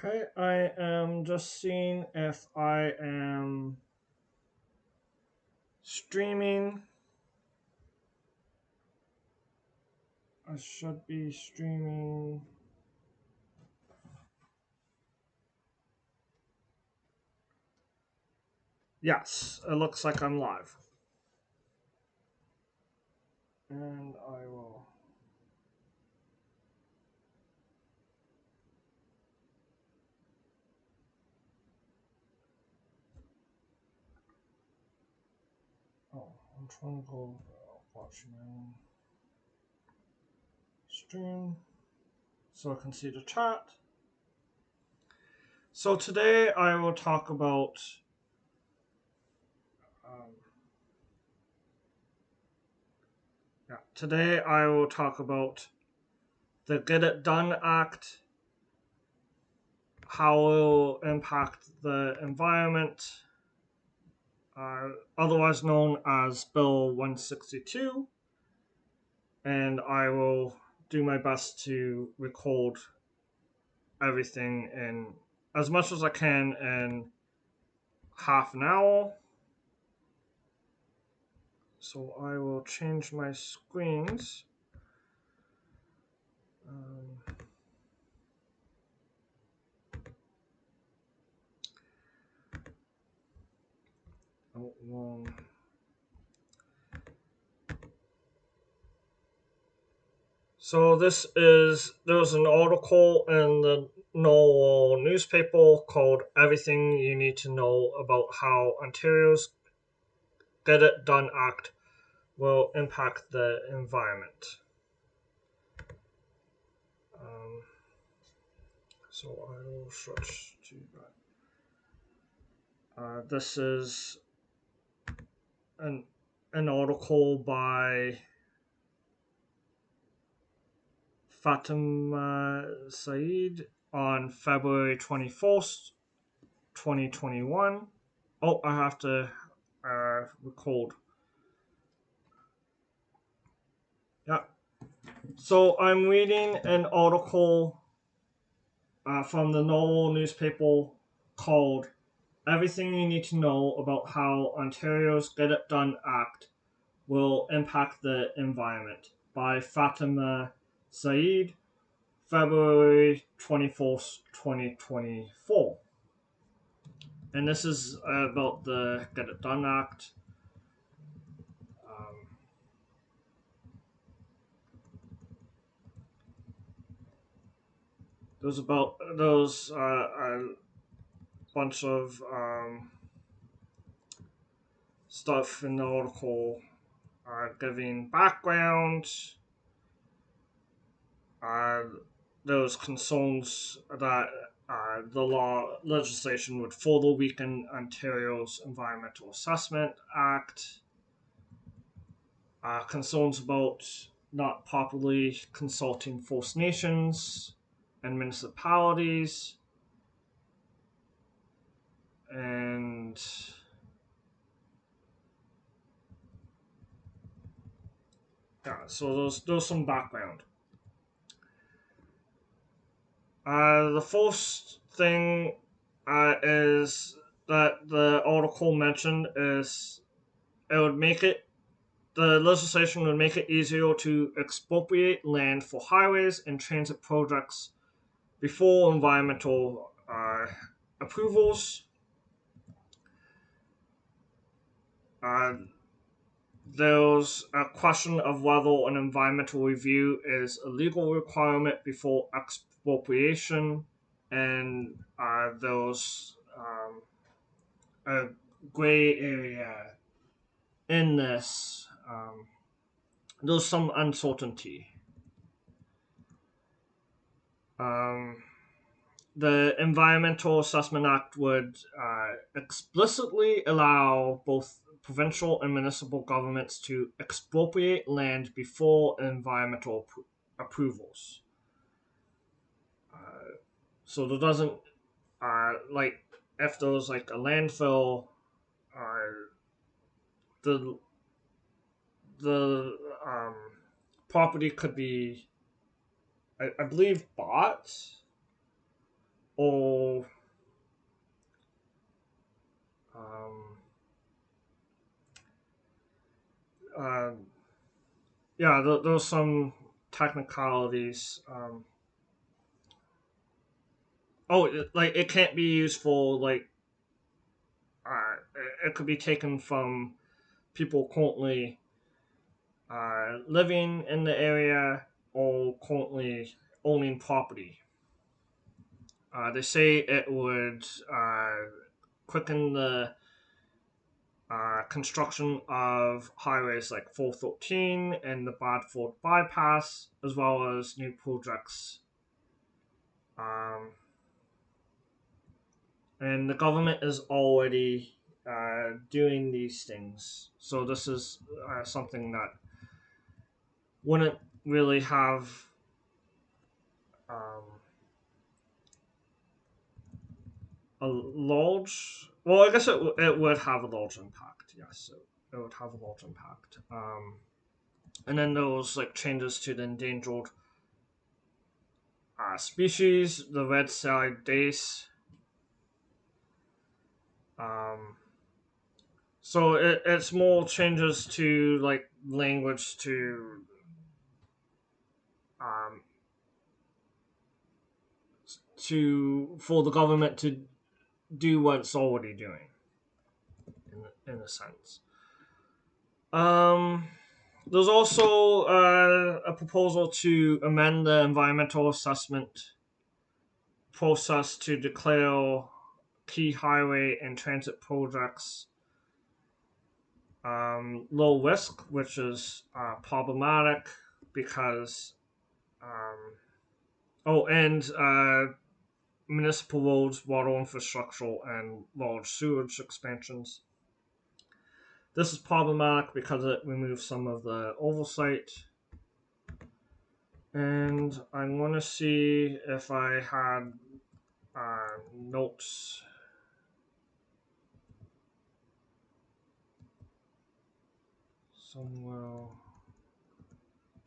Okay, I am just seeing if I am streaming. I should be streaming. Yes, it looks like I'm live. And I will. Oh, I'm trying to go watch my stream so I can see the chat. So today I will talk about. Um, Today I will talk about the Get It Done Act, how it will impact the environment, otherwise known as Bill 162, and I will do my best to record everything in as much as I can in half an hour. So I will change my screens. Um, oh, wrong. So there's an article in the Norwell newspaper called "Everything You Need to Know About How Ontario's Get It Done Act Will Impact the Environment." Um, so I will switch to that. This is an an article by Fatima Saeed on February 21st, 2021. Oh, I have to record. Yeah. So I'm reading an article from the Norwell newspaper called "Everything You Need to Know About How Ontario's Get It Done Act Will Impact the Environment" by Fatima Saeed, February 24th, 2024. And this is about the Get It Done Act. Um, there's a bunch of stuff in the article giving background. Uh, those concerns that the law legislation would further weaken Ontario's Environmental Assessment Act. Concerns about not properly consulting First Nations and municipalities, and yeah, so there's some background. The first thing is that the article mentioned is it would make it the legislation would make it easier to expropriate land for highways and transit projects before environmental approvals. Uh, there's a question of whether an environmental review is a legal requirement before expropriation, and there's a gray area in this. There's some uncertainty. Um, the Environmental Assessment Act would explicitly allow both provincial and municipal governments to expropriate land before environmental approvals. So there doesn't like if there's like a landfill, uh, the the property could be, I believe, bought or yeah, there's some technicalities. Like it can't be used for like it could be taken from people currently living in the area or currently owning property. They say it would quicken the construction of highways like 413 and the Bradford bypass, as well as new projects. Um, and the government is already doing these things. So this is something that wouldn't really have um, a large. Well, I guess it would have a large impact. Yes, it would have a large impact. And then there was like changes to the endangered species, the red-side dace. Um, so it's more changes to like language um, to for the government to do what it's already doing in a sense. Um, there's also a proposal to amend the environmental assessment process to declare key highway and transit projects low risk, which is problematic because um, and municipal roads, water infrastructure, and large sewage expansions. This is problematic because it removes some of the oversight. And I want to see if I had notes. Somewhere.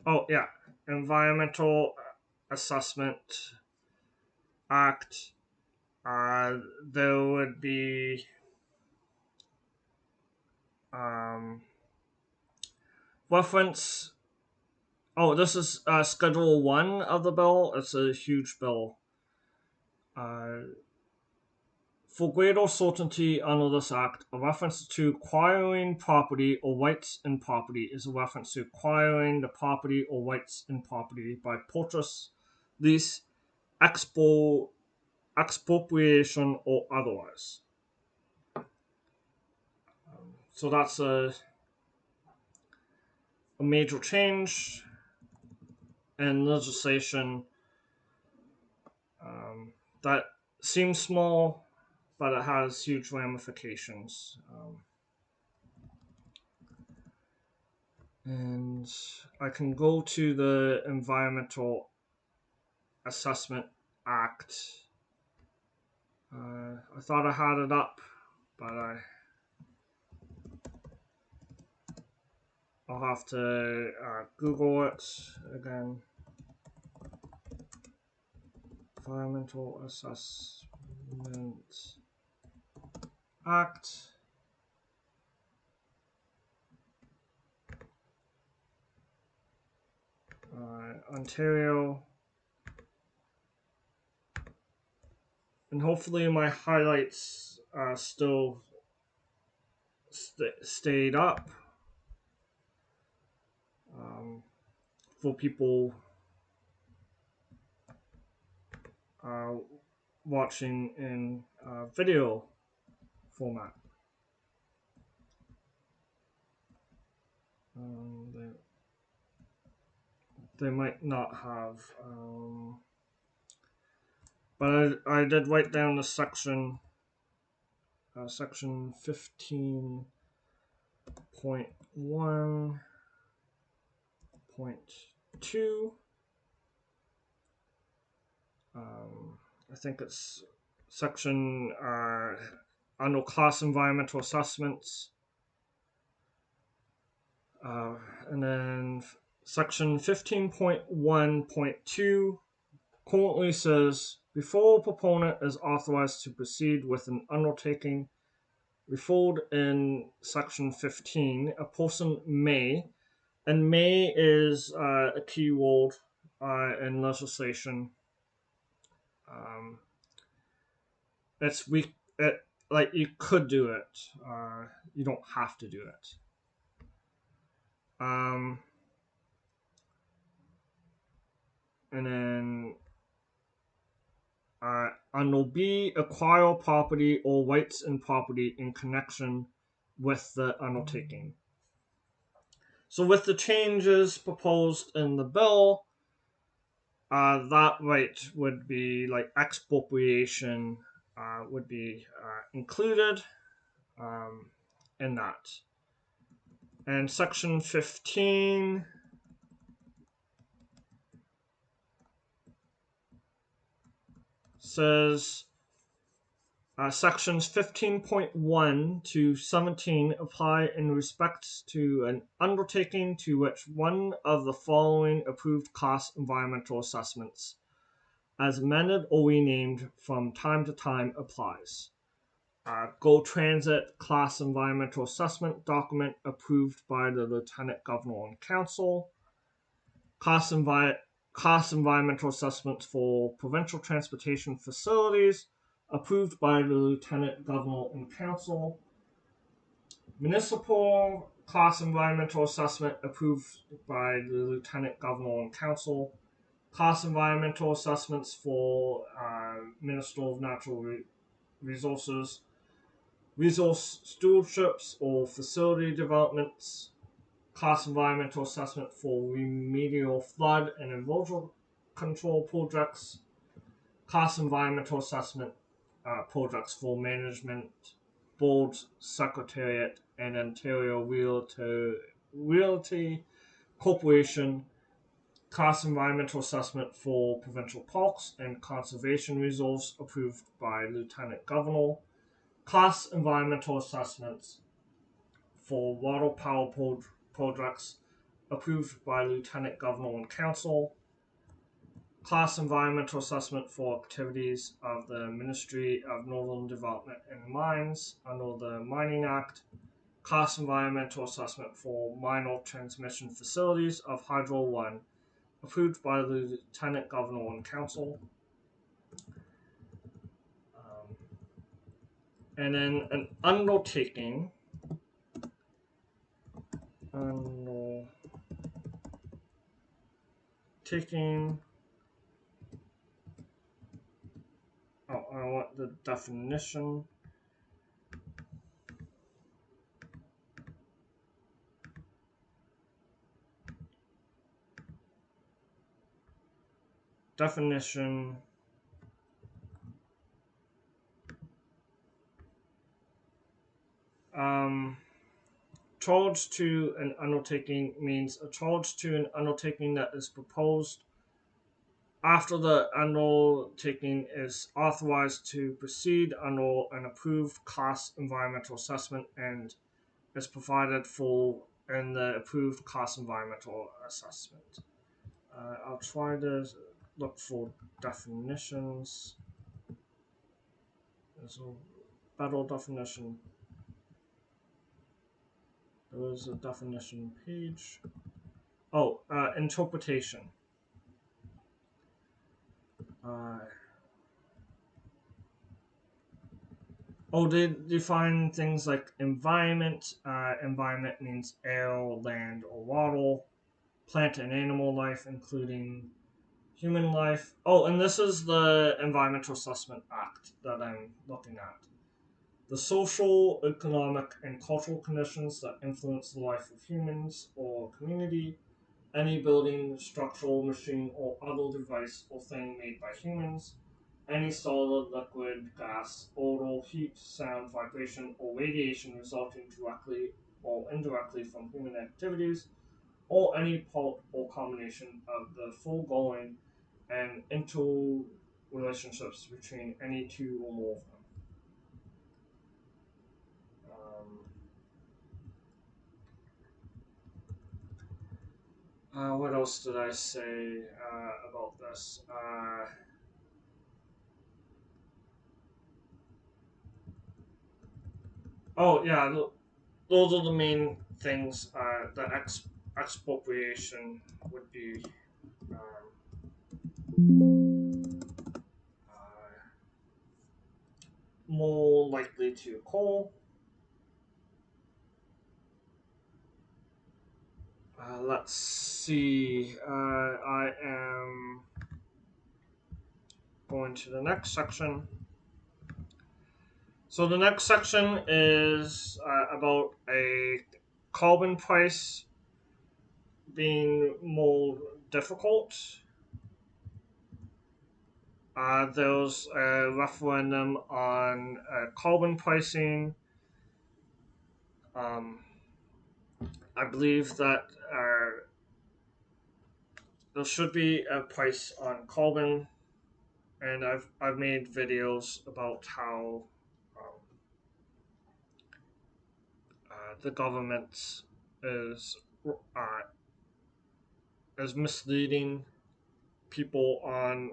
Oh, yeah. Environmental Assessment Act. There would be um, reference. Oh, this is Schedule 1 of the bill. It's a huge bill. For greater certainty under this act, a reference to acquiring property or rights in property is a reference to acquiring the property or rights in property by purchase, lease, expropriation, or otherwise. So that's a major change in legislation that seems small, but it has huge ramifications. And I can go to the Environmental Assessment Act. I thought I had it up, but I'll have to Google it again. Environmental Assessment Act. Ontario. And hopefully my highlights still stayed up for people watching in video format. They might not have, but I did write down the section 15.1.2. I think it's section under class environmental assessments. And then section 15.1.2 currently says, before a proponent is authorized to proceed with an undertaking referred in section 15, a person may, And may is a key word in legislation. Um, it's we it like you could do it. You don't have to do it. Um, and then under B, acquire property or rights in property in connection with the undertaking. So with the changes proposed in the bill, that right would be like expropriation would be included in that. And section 15 says sections 15.1 to 17 apply in respect to an undertaking to which one of the following approved class environmental assessments, as amended or renamed from time to time, applies. Go Transit Class Environmental Assessment document approved by the Lieutenant Governor and Council. Class environmental assessments for provincial transportation facilities approved by the Lieutenant Governor and Council. Municipal class environmental assessment approved by the Lieutenant Governor and Council. Class environmental assessments for Minister of Natural Resources, resource stewardships or facility developments. Class environmental assessment for remedial flood and erosion control projects. Class environmental assessment projects for management board, secretariat, and Ontario Realty Corporation. Class environmental assessment for provincial parks and conservation reserves approved by Lieutenant Governor. Class environmental assessments for water power projects approved by Lieutenant Governor and Council. Class environmental assessment for activities of the Ministry of Northern Development and Mines under the Mining Act. Class environmental assessment for minor transmission facilities of Hydro One approved by the Lieutenant Governor and Council. And then an undertaking. I want the definition. Definition. Charge to an undertaking means a charge to an undertaking that is proposed after the undertaking is authorized to proceed under an approved class environmental assessment and is provided for in the approved class environmental assessment. I'll try to look for definitions. There's a better definition. There is a definition page. Interpretation. They define things like environment. Environment means air, land, or water. Plant and animal life, including human life. And this is the Environmental Assessment Act that I'm looking at. The social, economic, and cultural conditions that influence the life of humans or community, any building, structural, machine, or other device or thing made by humans, any solid, liquid, gas, odor, heat, sound, vibration, or radiation resulting directly or indirectly from human activities, or any part or combination of the foregoing and interrelationships between any two or more of them. What else did I say about this? Those are the main things. The expropriation would be more likely to occur. Let's see. I am going to the next section. So the next section is about a carbon price being more difficult. There was a referendum on carbon pricing. Um, I believe that there should be a price on carbon, and I've made videos about how um, the government is uh, is misleading people on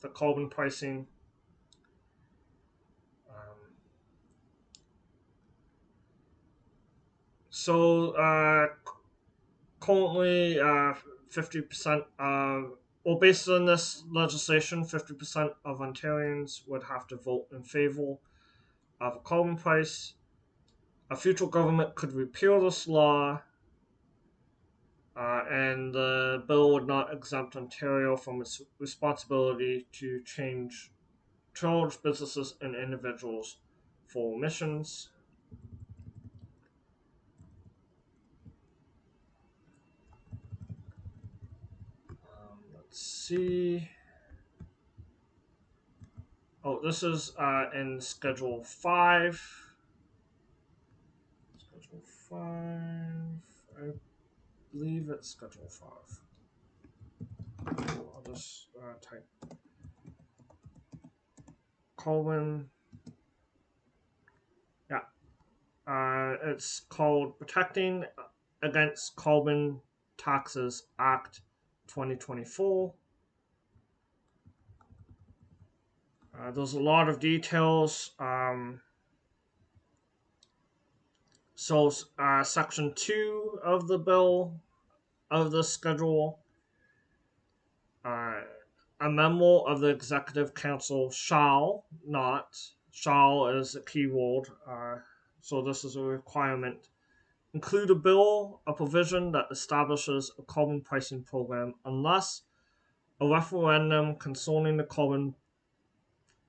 the carbon pricing. Um, so currently, 50%. Well, based on this legislation, 50% of Ontarians would have to vote in favor of a carbon price. A future government could repeal this law, and the bill would not exempt Ontario from its responsibility to charge businesses and individuals for emissions. Let's see. Oh, this is in Schedule 5. Schedule 5. I believe it's Schedule 5. I'll just type colon. Yeah. It's called Protecting Against Carbon Taxes Act 2024. There's a lot of details. So, Section 2 of the bill, of the schedule, uh, a member of the Executive Council shall is a key word, so this is a requirement, include a bill, a provision that establishes a carbon pricing program unless a referendum concerning the carbon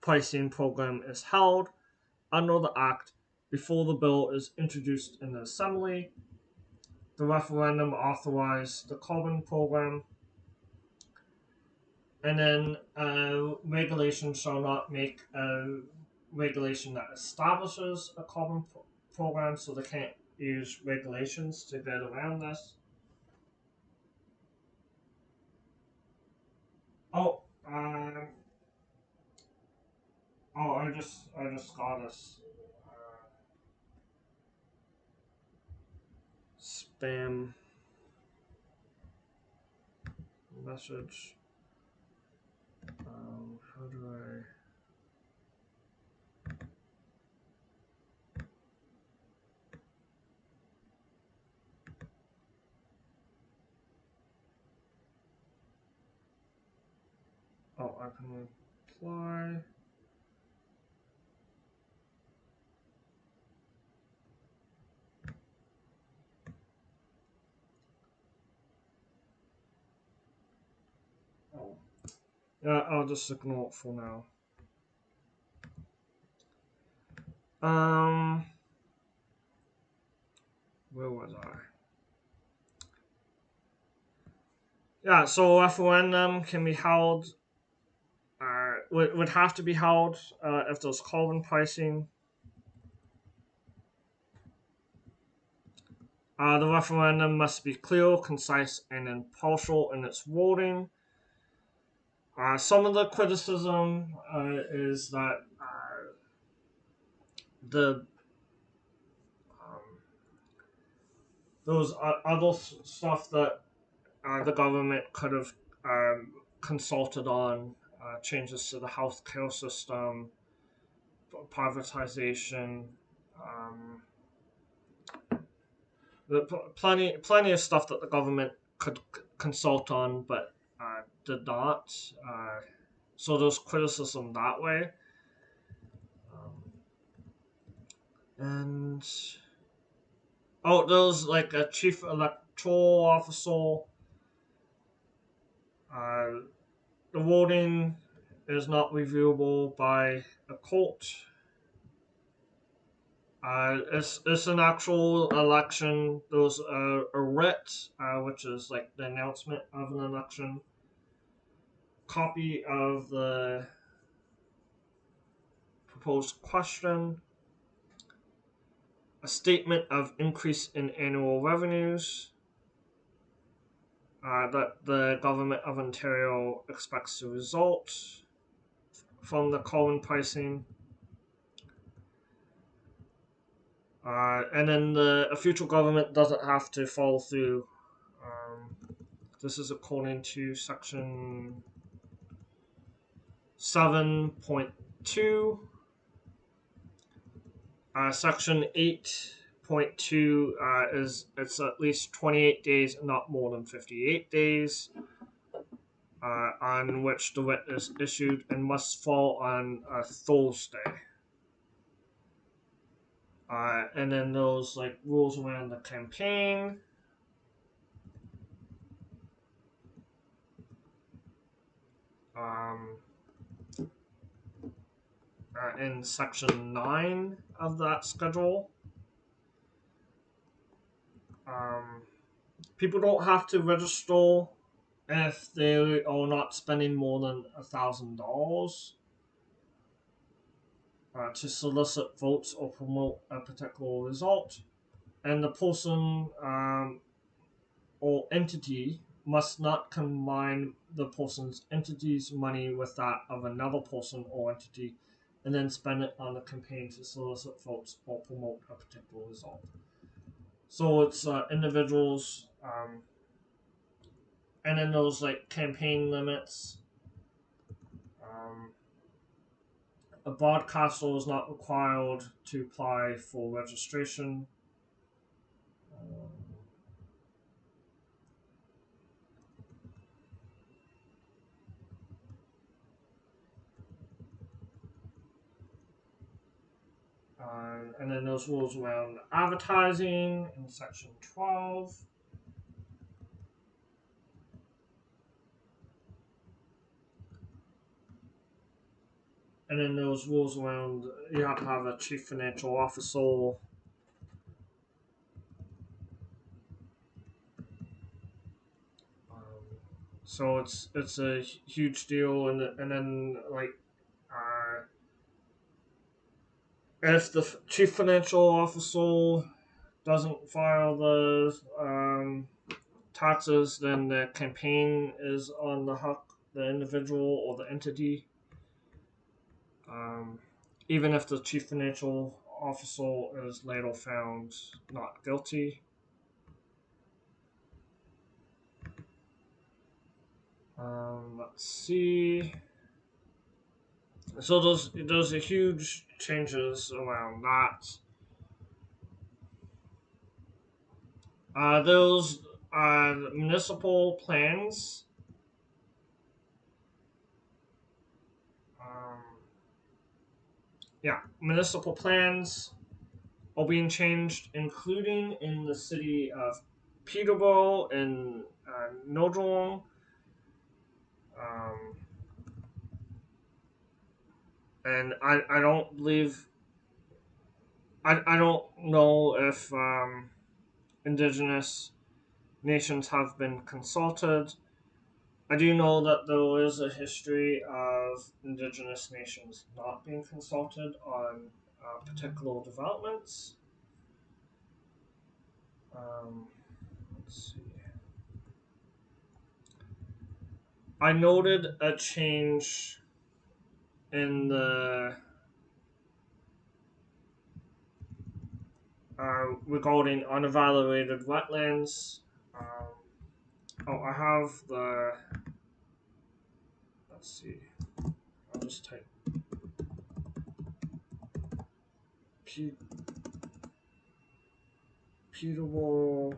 pricing program is held under the Act before the bill is introduced in the Assembly. The referendum authorized the carbon program, and then regulation shall not make a regulation that establishes a carbon program, so they can't use regulations to get around this. Oh, I just got this spam message. How do I? Oh, I can reply. Oh, yeah, I'll just ignore it for now. Where was I? Yeah, so a referendum can be held. Would have to be held if there's carbon pricing. The referendum must be clear, concise, and impartial in its wording. Some of the criticism is that the there was other stuff that the government could have consulted on, changes to the healthcare system, privatization, Plenty of stuff that the government could consult on, but did not. So there's criticism that way. And there's like a chief electoral officer. Uh, the voting is not reviewable by a court. It's an actual election. There's a writ, which is like the announcement of an election. Copy of the proposed question. A statement of increase in annual revenues that the government of Ontario expects to result from the carbon pricing. And then a future government doesn't have to follow through. This is according to section 7.2. Section 8.2 is it's at least 28 days, not more than 58 days, on which the writ is issued and must fall on a Thursday. And then those like rules around the campaign. In section 9 of that schedule. People don't have to register if they are not spending more than $1,000 to solicit votes or promote a particular result. And the person or entity must not combine the person's entity's money with that of another person or entity and then spend it on the campaign to solicit votes or promote a particular result. So it's individuals, and then those like campaign limits. A broadcaster is not required to apply for registration. And then those rules around advertising in section 12. And then those rules around you have to have a chief financial officer. So it's a huge deal, and then like if the chief financial officer doesn't file the taxes, then the campaign is on the hook, the individual or the entity. Even if the chief financial officer is later found not guilty. Let's see. So those are huge changes around that. Those municipal plans. Municipal plans are being changed, including in the city of Peterborough and Nodrong. And I don't believe I don't know if indigenous nations have been consulted. I do know that there is a history of indigenous nations not being consulted on particular developments. Let's see. I noted a change in the regarding unevaluated wetlands. I have the. Let's see. I'll just type Peterborough.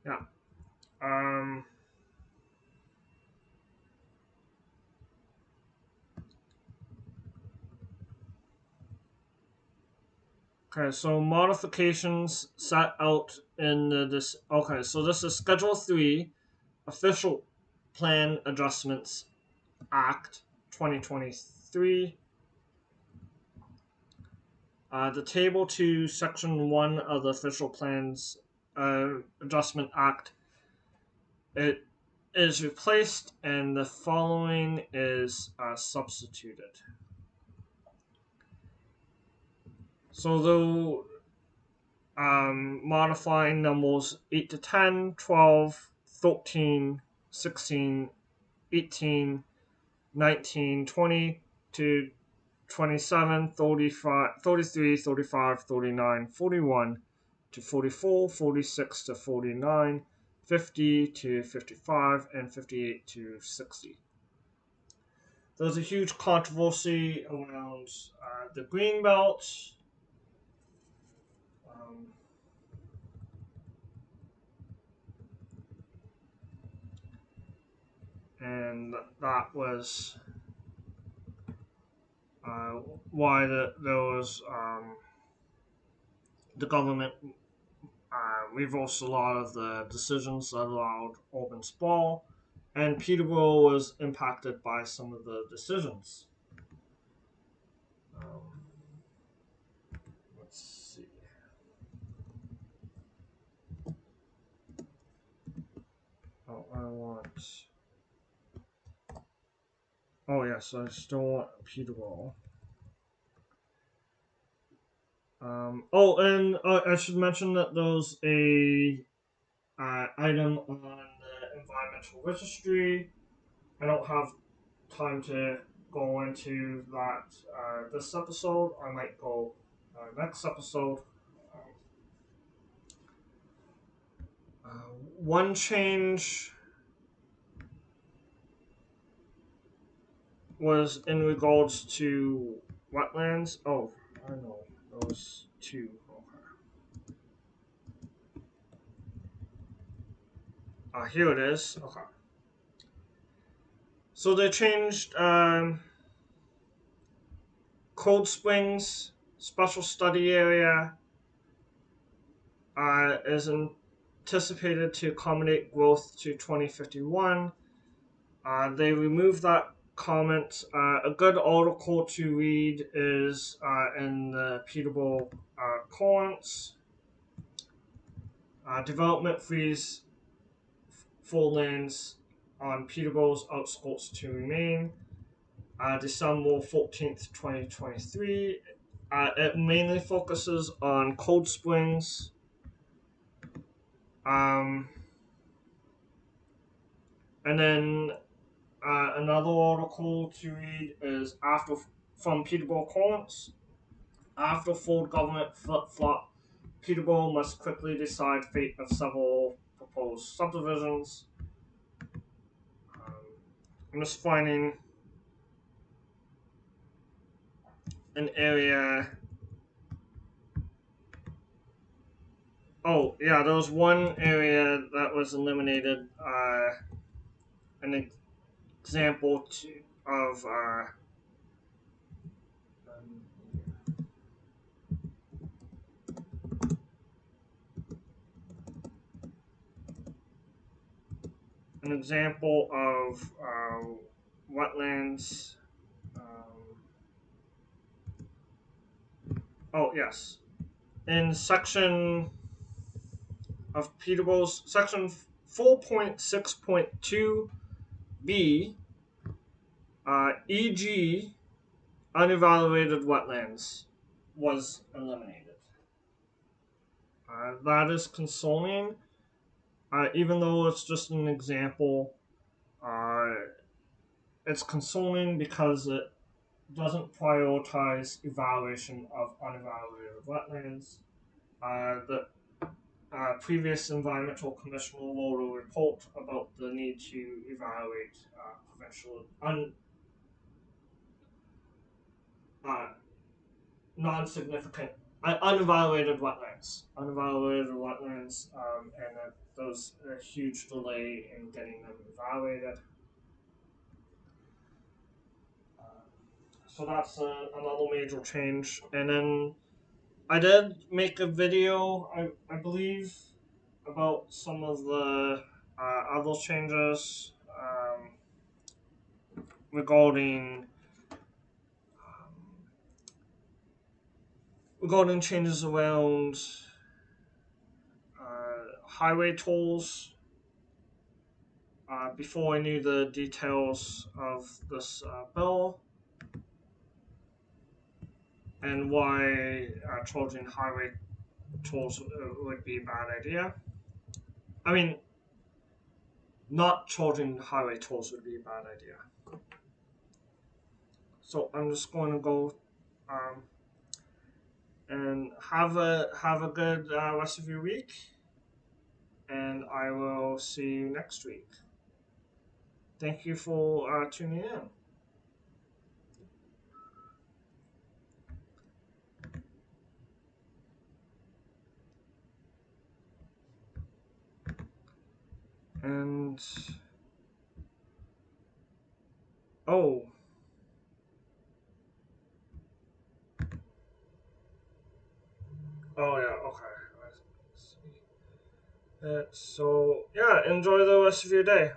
Yeah. Okay, so modifications set out in this. Okay, so this is Schedule 3, Official Plan Adjustments Act 2023. The Table 2, Section 1 of the Official Plans Adjustment Act, it is replaced and the following is substituted. So though modifying numbers 8 to 10, 12, 13, 16, 18, 19, 20 to 27, 35, 33, 35, 39, 41 to 44, 46 to 49, 50 to 55, and 58 to 60. There was a huge controversy around the Greenbelt. And that was why there was the government reversed a lot of the decisions that allowed open sprawl, and Peterborough was impacted by some of the decisions. Let's see. Oh, I want. Oh yes, I still want Peterborough. Oh, and I should mention that there was a item on the environmental registry. I don't have time to go into that this episode. I might go next episode. One change was in regards to wetlands. Oh, I know. Those two. Okay. Here it is. Okay. So they changed Cold Springs Special Study Area is anticipated to accommodate growth to 2051. They removed that comment. A good article to read is in the Peterborough Courants. Development frees full lands on Peterborough's outskirts to remain. December 14th, 2023. It mainly focuses on Cold Springs. And then another article to read is from Peterborough Courants. After full government flip-flop, Peterborough must quickly decide fate of several proposed subdivisions. I'm just finding an area. Oh, yeah, there was one area that was eliminated. An example of an example of wetlands. Oh, yes. In section of Peterborough's section 4.6.2b, e.g., unevaluated wetlands was eliminated. That is consoling, even though it's just an example. It's consoling because it doesn't prioritize evaluation of unevaluated wetlands. The previous environmental commissioner wrote a report about the need to evaluate provincial uh, non-significant unevaluated wetlands, and there was a huge delay in getting them evaluated. So that's another major change. And then I did make a video, I believe, about some of the other changes regarding changes around highway tolls. Before I knew the details of this bill and why charging highway tolls would be a bad idea. I mean, not charging highway tolls would be a bad idea. So I'm just going to go um, and have a good rest of your week, and I will see you next week. Thank you for tuning in. And oh, yeah, okay. I see. So yeah, enjoy the rest of your day.